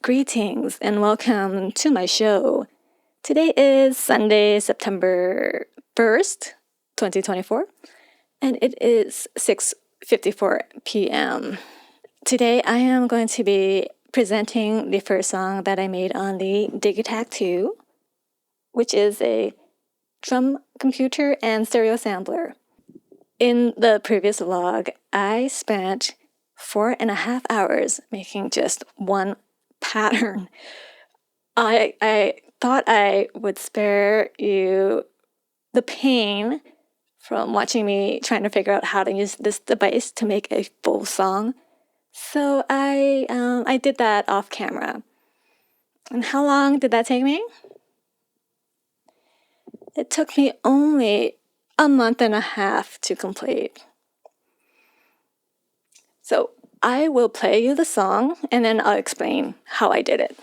Greetings and welcome to my show. Today is Sunday, September 1st, 2024, and it is 6:54 p.m. Today I am going to be presenting the first song that I made on the DIGITAKT II, which is a drum computer and stereo sampler. In the previous vlog, I spent 4.5 hours making just one pattern. I thought I would spare you the pain from watching me trying to figure out how to use this device to make a full song. So I did that off camera. And how long did that take me? It took me only a month and a half to complete. So I will play you the song and then I'll explain how I did it.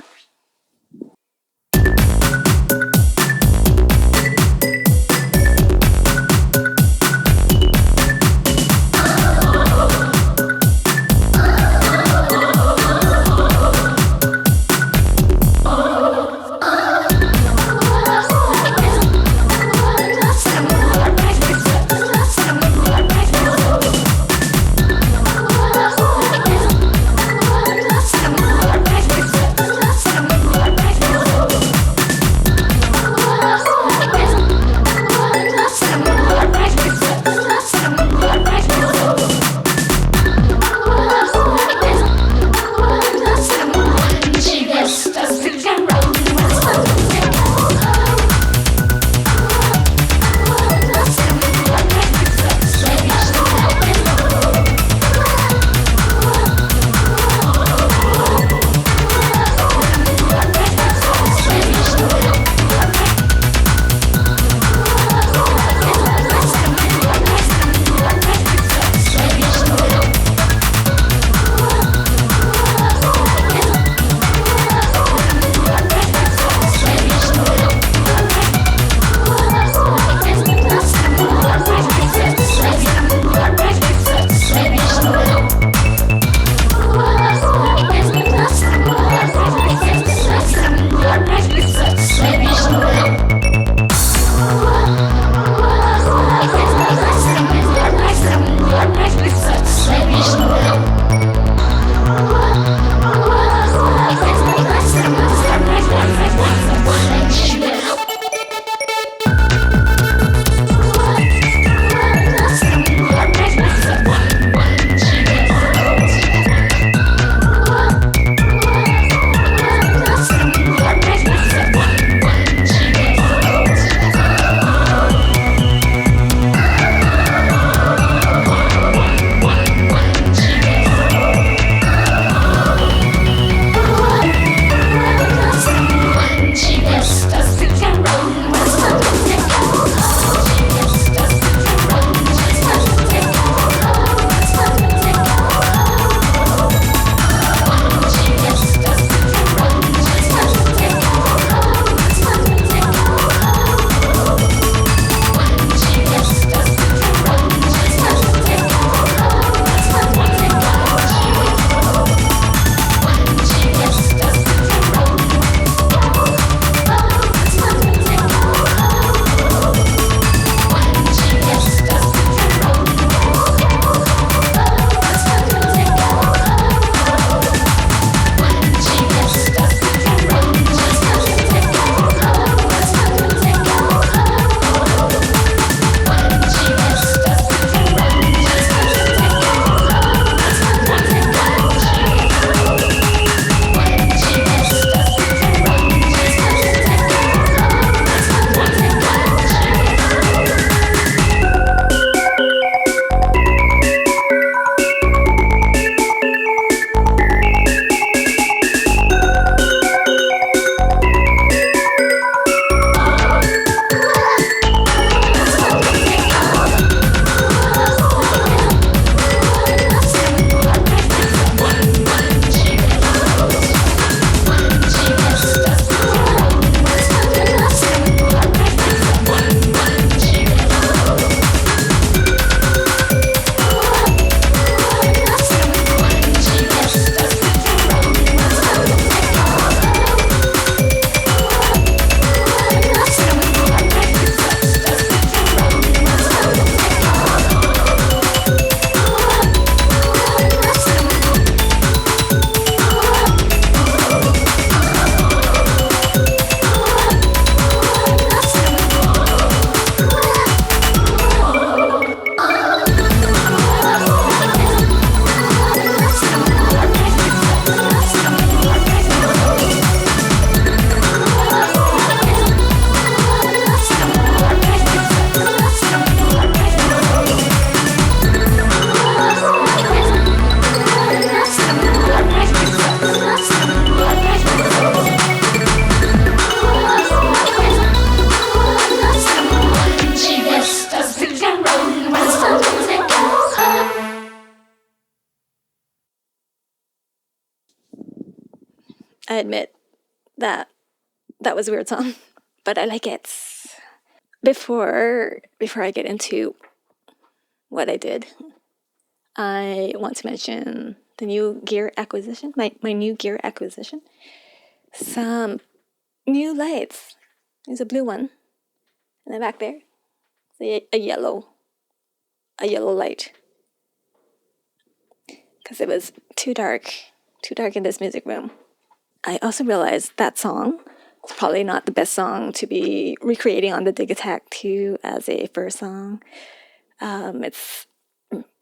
I admit that that was a weird song, but I like it. Before I get into what I did, I want to mention the new gear acquisition, my new gear acquisition. Some new lights. There's a blue one, and then back there, see a yellow light, because it was too dark in this music room. I also realized that song is probably not the best song to be recreating on the DIGITAKT II as a first song. It's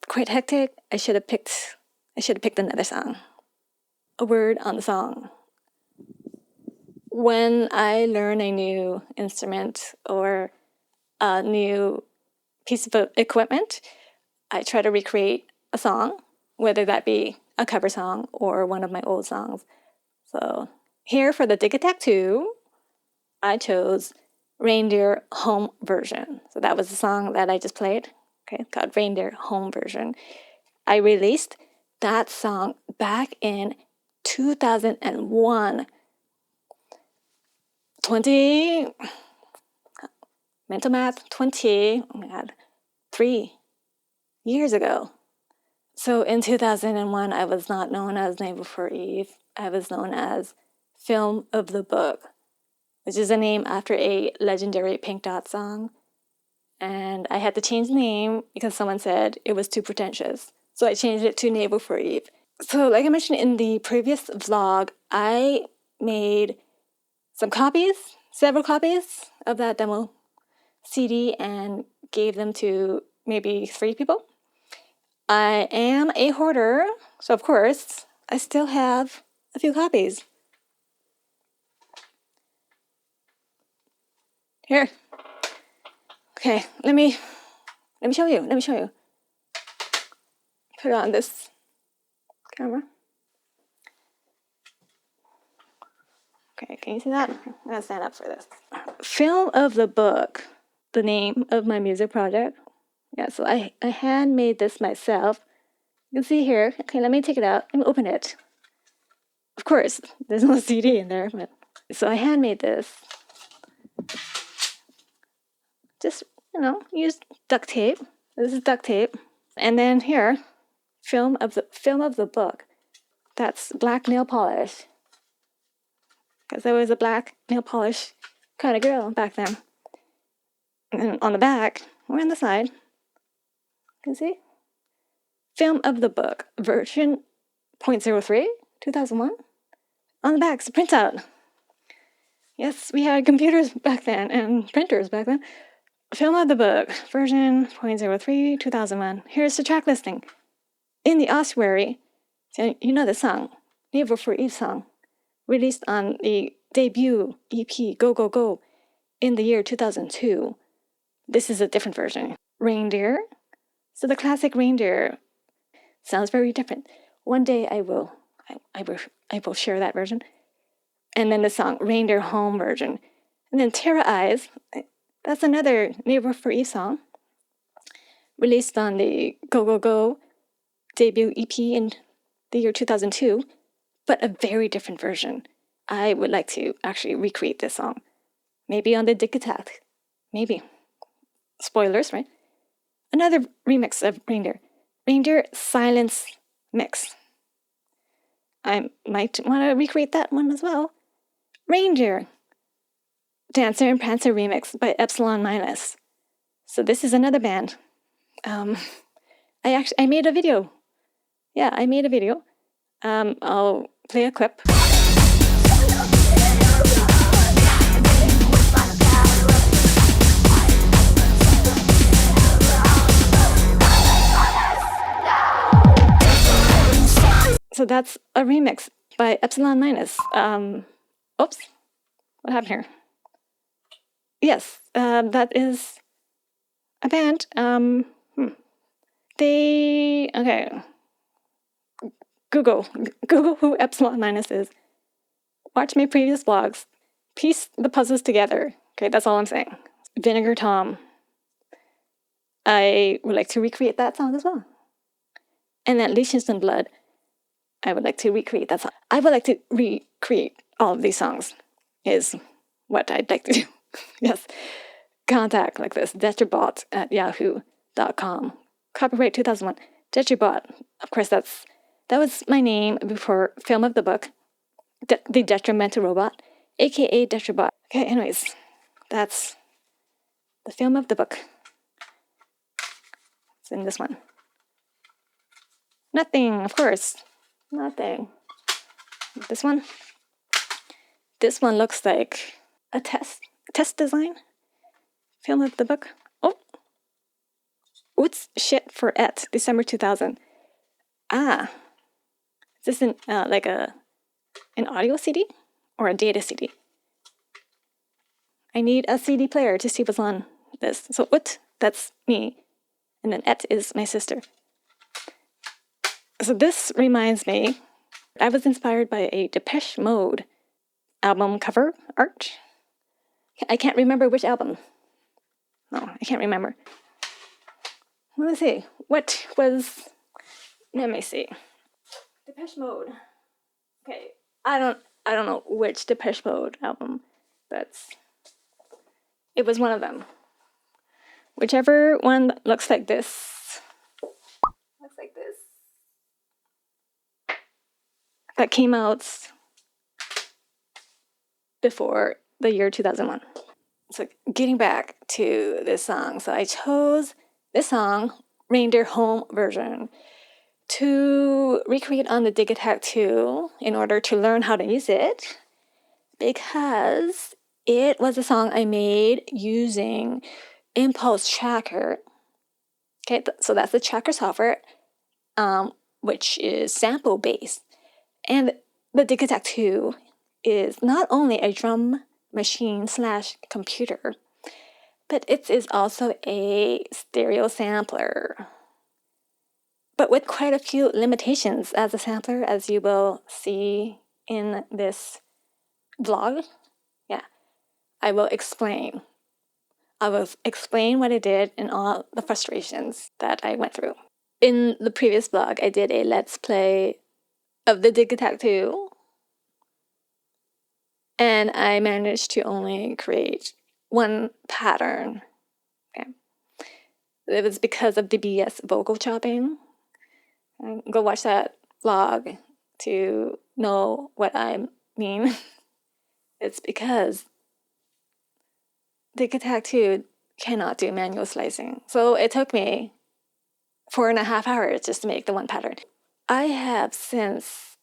quite hectic. I should have picked another song. A word on the song. When I learn a new instrument or a new piece of equipment, I try to recreate a song, whether that be a cover song or one of my old songs. So here for the DIGITAKT II, I chose Reigndear Home Version. So that was the song that I just played. Okay, called Reigndear Home Version. I released that song back in 2001. 3 years ago. So in 2001, I was not known as Name Before Eve. I was known as Film of the Book, which is a name after a legendary Pink Dot song. And I had to change the name because someone said it was too pretentious. So I changed it to Name Before Eve. So like I mentioned in the previous vlog, I made several copies of that demo CD and gave them to maybe 3 people. I am a hoarder, so of course, I still have a few copies. Here. Okay, let me show you. Put it on this camera. Okay, can you see that? I'm gonna stand up for this. Film of the Book, the name of my music project. Yeah, so I handmade this myself. You can see here. Okay, let me take it out. Let me open it. Of course, there's no CD in there, but so I handmade this. Just, use duct tape. This is duct tape. And then here, film of the book. That's black nail polish. Because I was a black nail polish kind of girl back then. And on the back, or on the side, you can see? Film of the book, version 0.03, 2001. On the back, it's a printout. Yes, we had computers back then and printers back then. Film of the book, version 0.03, 2001. Here's the track listing. In the ossuary, so you know the song, Name Before Eve song, released on the debut EP Go Go Go in the year 2002. This is a different version. Reigndear. So the classic Reigndear sounds very different. One day I will share that version. And then the song Reigndear Home Version. And then Terra Eyes, that's another Name Before Eve song, released on the Go Go Go debut EP in the year 2002, but a very different version. I would like to actually recreate this song. Maybe on the DIGITAKT. Maybe. Spoilers, right? Another remix of Reigndear. Reigndear Silence Mix. I might want to recreate that one as well. Reigndear Dancer and Prancer remix by Epsilon Minus. So this is another band. I made a video. Yeah, I made a video. I'll play a clip. So that's a remix by Epsilon Minus. Oops, what happened here? Yes, that is a band. Google who Epsilon Minus is. Watch my previous vlogs. Piece the puzzles together. Okay, that's all I'm saying. Vinegar Tom. I would like to recreate that song as well. And then Leashes and Blood. I would like to recreate that song. I would like to recreate all of these songs is what I'd like to do. Yes. Contact like this, DetcherBot@yahoo.com. Copyright 2001. DetcherBot. Of course, that was my name before film of the book. The Detrimental Robot, aka DetcherBot. Okay, anyways, that's the film of the book. It's in this one. Nothing, of course. Nothing. This one. This one looks like a test design. Film of the book. Oh. Oops, shit for it. December 2000. Ah. Is this like an audio CD or a data CD? I need a CD player to see what's on this. So what? That's me. And then et is my sister. So this reminds me, I was inspired by a Depeche Mode album cover art. I can't remember which album. No, I can't remember. Let me see. What was... Let me see. Depeche Mode. Okay, I don't know which Depeche Mode album, but it was one of them. Whichever one looks like this. Looks like this. That came out before the year 2001. So getting back to this song. So I chose this song, Reigndear Home version, to recreate on the DIGITAKT II in order to learn how to use it, because it was a song I made using Impulse Tracker. Okay, so that's the tracker software, which is sample based. And the DIGITAKT II is not only a drum machine / computer, but it is also a stereo sampler, but with quite a few limitations as a sampler, as you will see in this vlog. Yeah, I will explain. I will explain what I did and all the frustrations that I went through. In the previous vlog, I did a let's play of the DIGITAKT II, and I managed to only create one pattern. Okay. It was because of the BS vocal chopping. Go watch that vlog to know what I mean. It's because DIGITAKT II cannot do manual slicing. So it took me 4.5 hours just to make the one pattern. I have since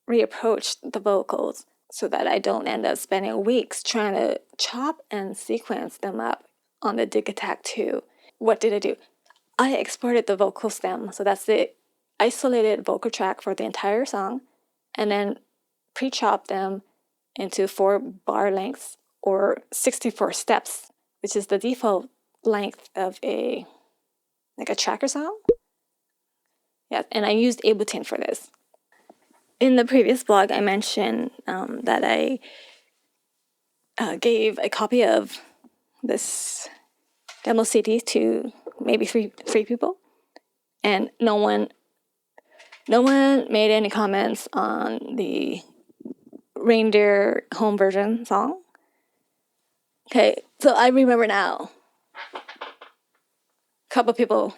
reapproached the vocals so that I don't end up spending weeks trying to chop and sequence them up on the DIGITAKT II. What did I do? I exported the vocal stem, so that's the isolated vocal track for the entire song, and then pre-chopped them into 4 bar lengths or 64 steps, which is the default length of a tracker song. Yeah, and I used Ableton for this. In the previous blog, I mentioned that I gave a copy of this demo CD to maybe three people, and no one made any comments on the Reigndear home version song. Okay, so I remember now. Couple people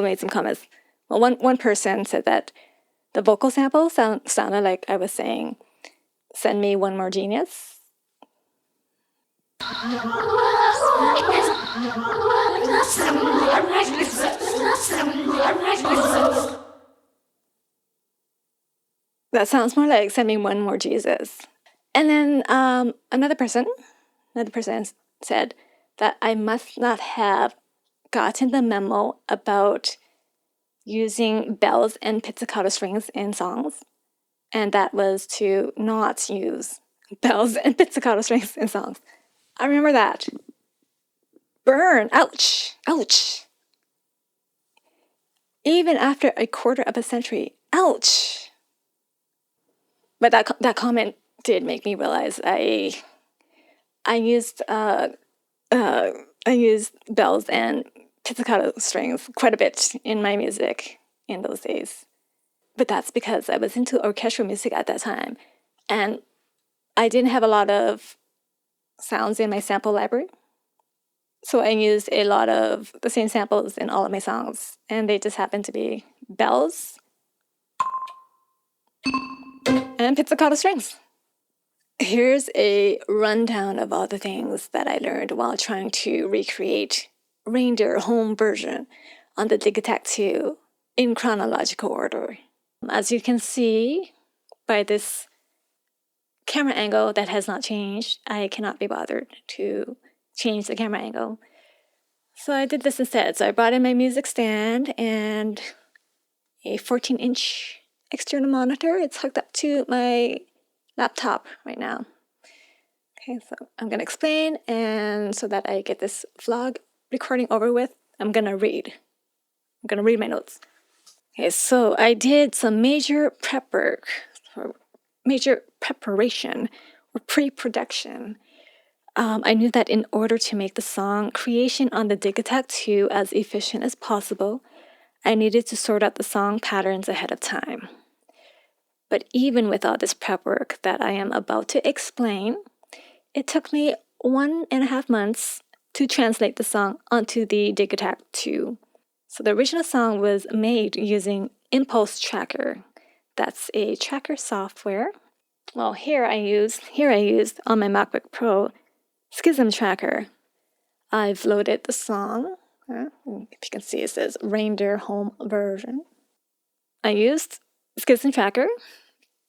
made some comments. Well, one person said that the vocal sample sounded like I was saying, "Send me one more genius." That sounds more like "Send me one more Jesus." And then another person said that I must not have gotten the memo about using bells and pizzicato strings in songs, and that was to not use bells and pizzicato strings in songs. I remember that. Burn! Ouch! Ouch! Even after a quarter of a century, ouch! But that comment did make me realize I used bells and pizzicato strings quite a bit in my music in those days. But that's because I was into orchestral music at that time. And I didn't have a lot of sounds in my sample library. So I used a lot of the same samples in all of my songs. And they just happened to be bells and pizzicato strings. Here's a rundown of all the things that I learned while trying to recreate Reigndear home version on the DIGITAKT II in chronological order. As you can see by this camera angle that has not changed, I cannot be bothered to change the camera angle. So I did this instead. So I brought in my music stand and a 14-inch external monitor. It's hooked up to my laptop right now. Okay, so I'm going to explain, and so that I get this vlog recording over with, I'm going to read my notes. Okay, so I did some major prep work, or major preparation, or pre-production. I knew that in order to make the song creation on the DIGITAKT II as efficient as possible, I needed to sort out the song patterns ahead of time. But even with all this prep work that I am about to explain, it took me 1.5 months to translate the song onto the DIGITAKT II. So the original song was made using Impulse Tracker. That's a tracker software. Well, here I used on my MacBook Pro Schism Tracker. I've loaded the song. If you can see, it says Reigndear home version. I used Schism Tracker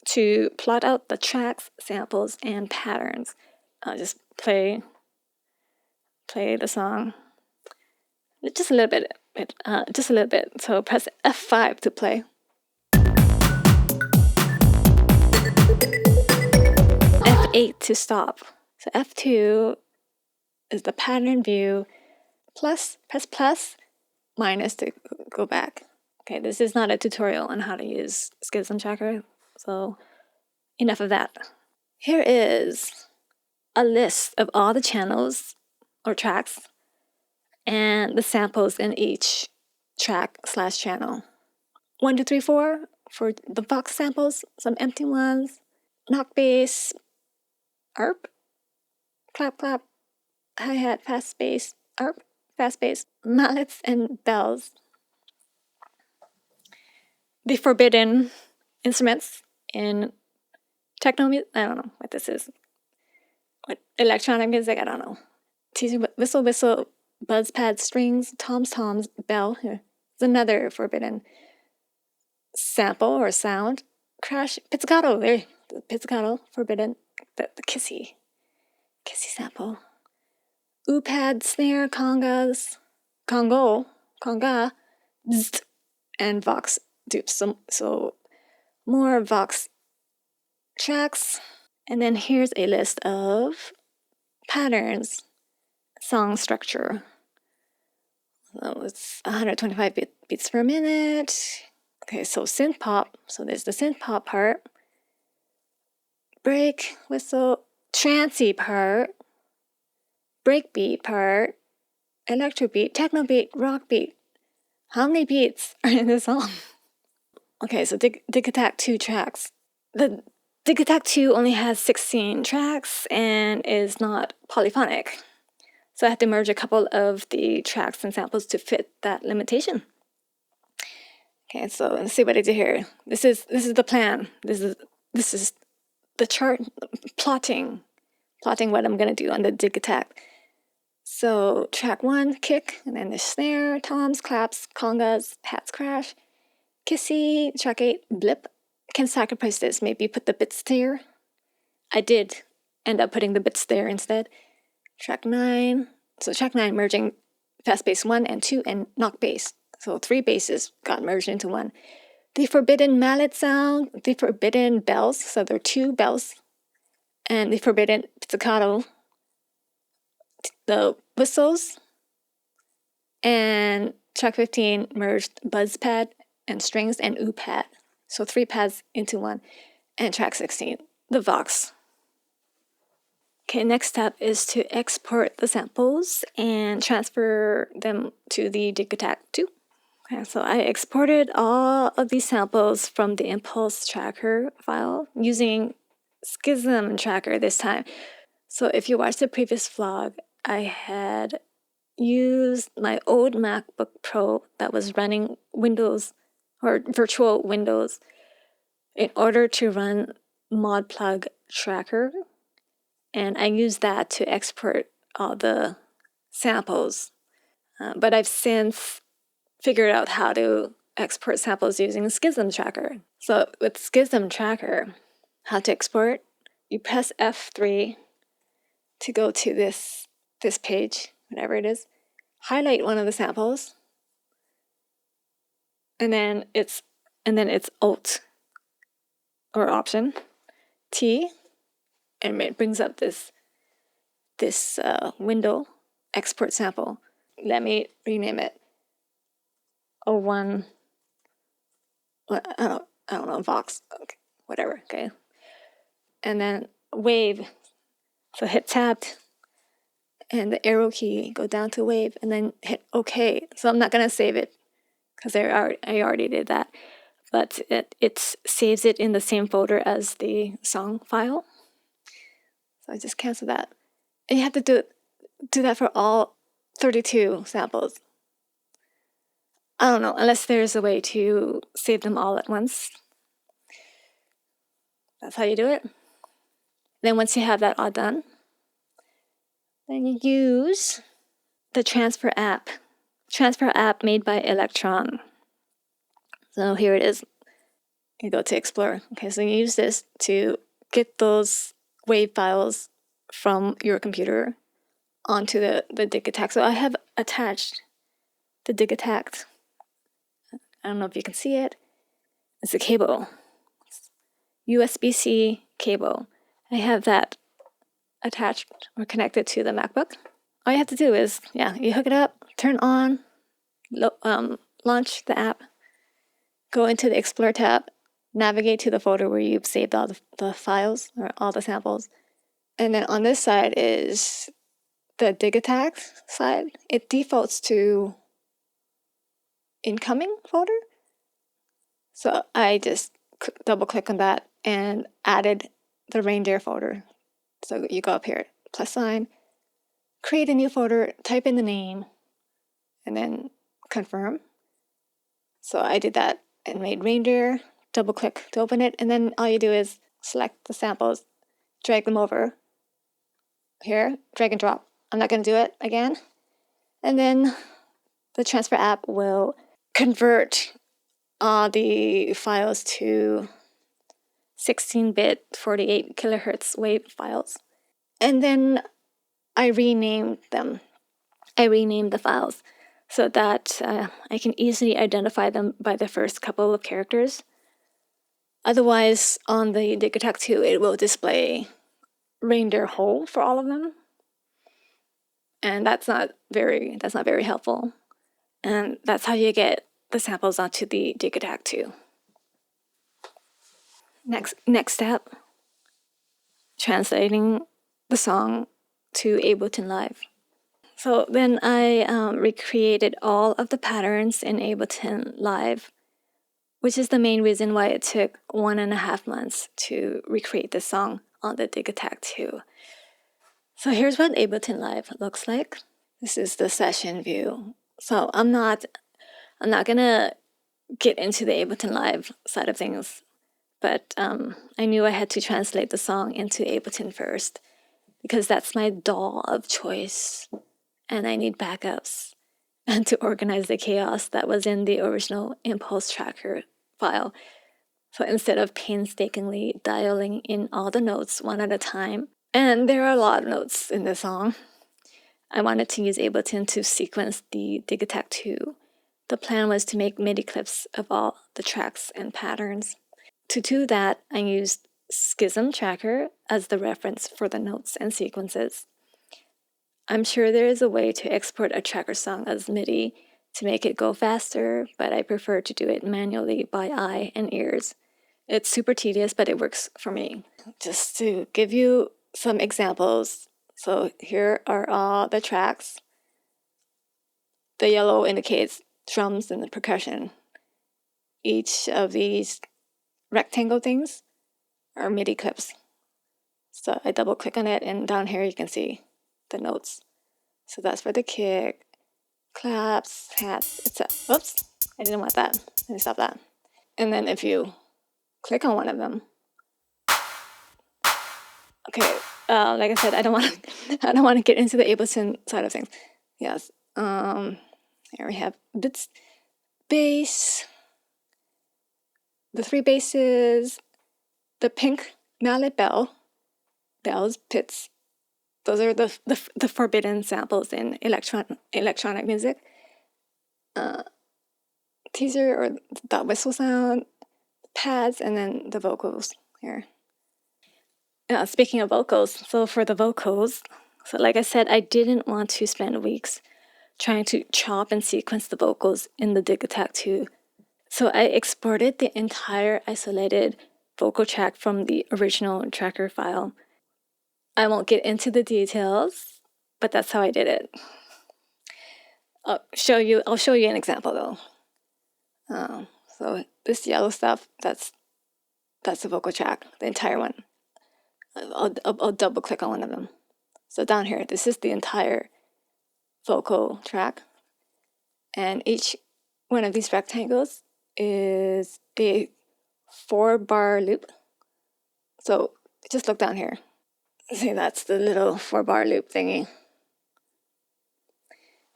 to plot out the tracks, samples, and patterns. I'll just play the song just a little bit. So press F5 to play. F8 to stop. So F2 is the pattern view. Press plus, minus to go back. Okay, this is not a tutorial on how to use Schism Tracker, so enough of that. Here is a list of all the channels or tracks and the samples in each track/channel. 1, 2, 3, 4 for the Vox samples, some empty ones, knock bass, ARP, clap clap, hi-hat, fast bass, ARP, fast bass, mallets, and bells. The forbidden instruments in techno music, I don't know what this is. What electronic music, I don't know. Teaser, whistle, whistle, buzz pad, strings, toms, bell. Here's another forbidden sample or sound. Crash, pizzicato, there, the pizzicato, forbidden, the kissy sample. Pad, snare, conga, bzzt, and Vox dupes. So more Vox tracks. And then here's a list of patterns, song structure. So it's 125 beats per minute. Okay, so synth pop. So there's the synth pop part. Break, whistle, trancey part. Breakbeat part. Electro beat, techno beat, rock beat. How many beats are in this song? Okay, so DIGITAKT II tracks. The DIGITAKT II only has 16 tracks and is not polyphonic. So I had to merge a couple of the tracks and samples to fit that limitation. Okay, so let's see what I did here. This is the plan. This is the chart plotting what I'm gonna do on the DIGITAKT. So track 1, kick, and then the snare, toms, claps, congas, hats, crash, kissy, track 8, blip. Can sacrifice this, maybe put the bits there. I did end up putting the bits there instead. Track 9, so track 9 merging fast bass 1 and 2 and knock bass. So 3 basses got merged into 1. The forbidden mallet sound, the forbidden bells, so there are 2 bells, and the forbidden pizzicato, the whistles, and track 15 merged buzz pad and strings and pad. So 3 pads into 1. And track 16, the Vox. Okay, next step is to export the samples and transfer them to the DIGITAKT II. Okay, so I exported all of these samples from the Impulse Tracker file using Schism Tracker this time. So if you watched the previous vlog, I had used my old MacBook Pro that was running Windows or virtual Windows in order to run Modplug Tracker. And I used that to export all the samples. But I've since figured out how to export samples using Schism Tracker. So with Schism Tracker, how to export, you press F3 to go to this page, whatever it is, highlight one of the samples, and then it's Alt or Option T, and it brings up this window, export sample. Let me rename it. O1. I don't know, Vox, okay, whatever, okay. And then Wave. So hit Tab and the arrow key, go down to Wave, and then hit OK. So I'm not gonna save it because I already did that, but it saves it in the same folder as the song file. So I just cancel that. And you have to do that for all 32 samples. I don't know, unless there's a way to save them all at once. That's how you do it. Then once you have that all done, then you use the transfer app made by Electron. So here it is. You go to Explore. Okay, so you use this to get those WAV files from your computer onto the DIGITAKT. So I have attached the DIGITAKT. I don't know if you can see it. It's a cable. USB-C cable. I have that attached or connected to the MacBook. All you have to do is, you hook it up, turn on, launch the app, go into the Explore tab, navigate to the folder where you've saved all the files or all the samples. And then on this side is the DIGITAKT side. It defaults to incoming folder. So I just double click on that and added the Reigndear folder. So you go up here, +sign, create a new folder, type in the name, and then confirm. So I did that and made Reigndear, double click to open it, and then all you do is select the samples, drag them over here, drag and drop. I'm not going to do it again. And then the transfer app will convert all the files to 16-bit 48 kilohertz wave files. And then I renamed them. I renamed the files so that I can easily identify them by the first couple of characters. Otherwise, on the DIGITAKT II, it will display Reigndear whole for all of them. And that's not very helpful. And that's how you get the samples onto the DIGITAKT II. Next step, translating the song to Ableton Live. So then I recreated all of the patterns in Ableton Live, which is the main reason why it took 1.5 months to recreate this song on the DIGITAKT II. So here's what Ableton Live looks like. This is the session view. So I'm not gonna get into the Ableton Live side of things, but I knew I had to translate the song into Ableton first because that's my DAW of choice, and I need backups and to organize the chaos that was in the original Impulse Tracker file. So instead of painstakingly dialing in all the notes one at a time, and there are a lot of notes in this song, I wanted to use Ableton to sequence the DIGITAKT II. The plan was to make MIDI clips of all the tracks and patterns. To do that, I used Schism Tracker as the reference for the notes and sequences. I'm sure there is a way to export a tracker song as MIDI to make it go faster, but I prefer to do it manually by eye and ears. It's super tedious, but it works for me. Just to give you some examples, so here are all the tracks. The yellow indicates drums and the percussion. Each of these rectangle things are MIDI clips. So I double click on it, and down here you can see the notes. So that's for the kick, claps, hats, etc. Oops, I didn't want that. Let me stop that. And then if you click on one of them, okay, like I said, I don't want to get into the Ableton side of things. Yes. Here we have bits, bass, the 3 basses, the pink mallet bells, pits. Those are the forbidden samples in electronic music. Teaser or that whistle sound, pads, and then the vocals here. Speaking of vocals, so for the vocals, so like I said, I didn't want to spend weeks trying to chop and sequence the vocals in the DIGITAKT II. So I exported the entire isolated vocal track from the original tracker file. I won't get into the details, but that's how I did it. I'll show you an example though. So this yellow stuff, that's the vocal track, the entire one. I'll double click on one of them. So down here, this is the entire vocal track, and each one of these rectangles is a 4-bar loop. So just look down here. See, that's the little 4-bar loop thingy.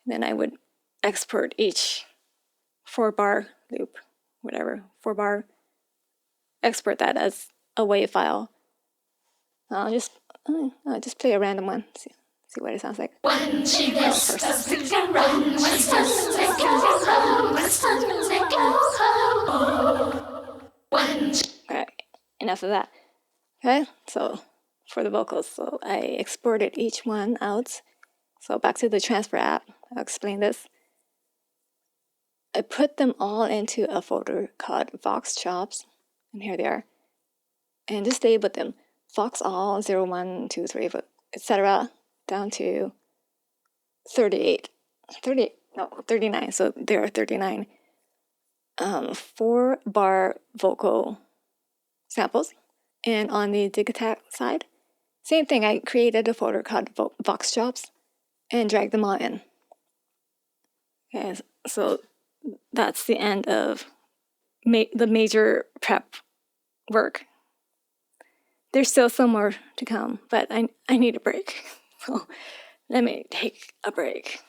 Then I would export each 4-bar loop, whatever, 4-bar, export that as a WAV file. I'll just play a random one. See what it sounds like. When she gets to run, when she starts to go home, when it's time to go home. Alright, enough of that. Okay, so for the vocals, so I exported each one out. So back to the transfer app, I'll explain this. I put them all into a folder called Vox Chops, and here they are. And just stay with them. Vox all 0, 1, 2, 3, etc. down to 39. So there are 39 4-bar vocal samples. And on the DIGITAKT side, same thing. I created a folder called Vox Chops and dragged them all in. Okay, so that's the end of the major prep work. There's still some more to come, but I need a break. So let me take a break.